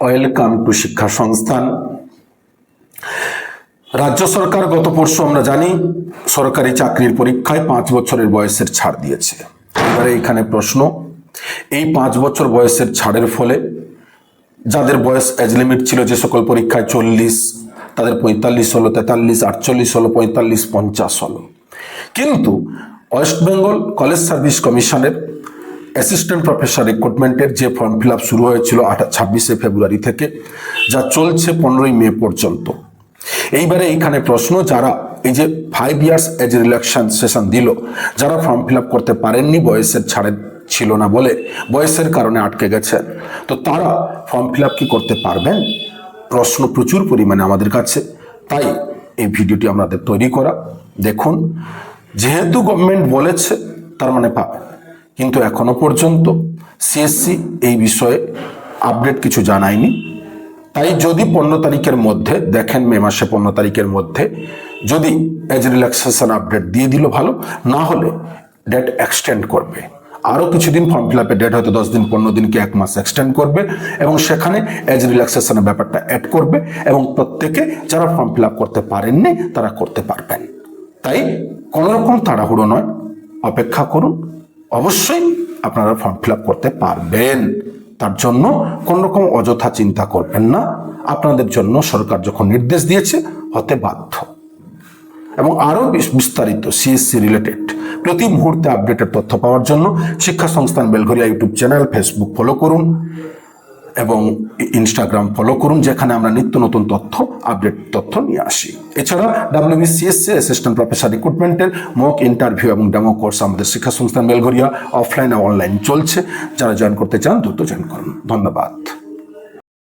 Welcome to শিক্ষা সংস্থান। রাজ্য সরকার গত পরশু আমরা জানি সরকারি চাকরির পরীক্ষায় 5 বছরের বয়সের ছাড় দিয়েছে। এবারে এখানে প্রশ্ন, এই 5 বছর বয়সের ছাড়ের ফলে যাদের বয়স এজ লিমিট ছিল যে সকল পরীক্ষায় 40, তাদের 45 হলো, 43, 48 হলো, 45, 50 হলো। কিন্তু ওয়েস্ট বেঙ্গল কলেজ সার্ভিস কমিশনের অ্যাসিস্ট্যান্ট প্রফেসর রিক্রুটমেন্টের যে ফর্ম ফিল আপ শুরু হয়েছিল 26 ফেব্রুয়ারি থেকে, যা চলছে 15 মে পর্যন্ত। এইবারে এইখানে প্রশ্ন, যারা এই যে 5 ইয়ার্স এজ রিল্যাক্সেশন দিল, যারা ফর্ম ফিল আপ করতে পারেননি বয়সের ছাড়ে ছিল না বলে, বয়সের কারণে আটকে গেছেন, তো তারা ফর্ম ফিল আপ কি করতে পারবেন? প্রশ্ন প্রচুর পরিমাণে আমাদের কাছে, তাই এই ভিডিওটি আমাদের তৈরি করা। দেখুন, যেহেতু গভর্নমেন্ট বলেছে তার মানে পাবেন, কিন্তু এখনো পর্যন্ত সিএসসি এই বিষয়ে আপডেট কিছু জানায়নি। তাই যদি 15 তারিখের মধ্যে দেখেন, মে মাসে 15 তারিখের মধ্যে যদি এজ রিল্যাক্সেশন আপডেট দিয়ে দিল ভালো, না হলে ডেট এক্সটেন্ড করবে আরও কিছুদিন। ফর্ম ফিল আপের ডেট হয়তো 10 দিন, 15 দিন কি 1 মাস এক্সটেন্ড করবে এবং সেখানে এজ রিল্যাক্সেশনের ব্যাপারটা অ্যাড করবে এবং প্রত্যেকে যারা ফর্ম ফিল আপ করতে পারেননি তারা করতে পারবেন। তাই কোনো রকম তাড়াহুড়ো নয়, অপেক্ষা করুন, অবশ্যই আপনারা ফর্ম ফিল আপ করতে পারবেন। তার জন্য কোন রকম অযথা চিন্তা করবেন না, আপনাদের জন্য সরকার যখন নির্দেশ দিয়েছে হতে বাধ্য। এবং আরও বিস্তারিত সিএসসি রিলেটেড প্রতি মুহূর্তে আপডেটের তথ্য পাওয়ার জন্য শিক্ষা সংস্থান Belgharia YouTube channel, Facebook follow করুন এবং ইনস্টাগ্রাম ফলো করুন, যেখানে আমরা নিত্য নতুন তথ্য, আপডেট তথ্য নিয়ে আসি। এছাড়া WBCSC অ্যাসিস্ট্যান্ট প্রফেসর রিক্রুটমেন্টের মক ইন্টারভিউ এবং ডেমো কোর্স আমাদের শিক্ষা সংস্থান বেলঘরিয়া অফলাইন ও অনলাইন চলছে। যারা জয়েন করতে চান দ্রুত জয়েন করুন। ধন্যবাদ।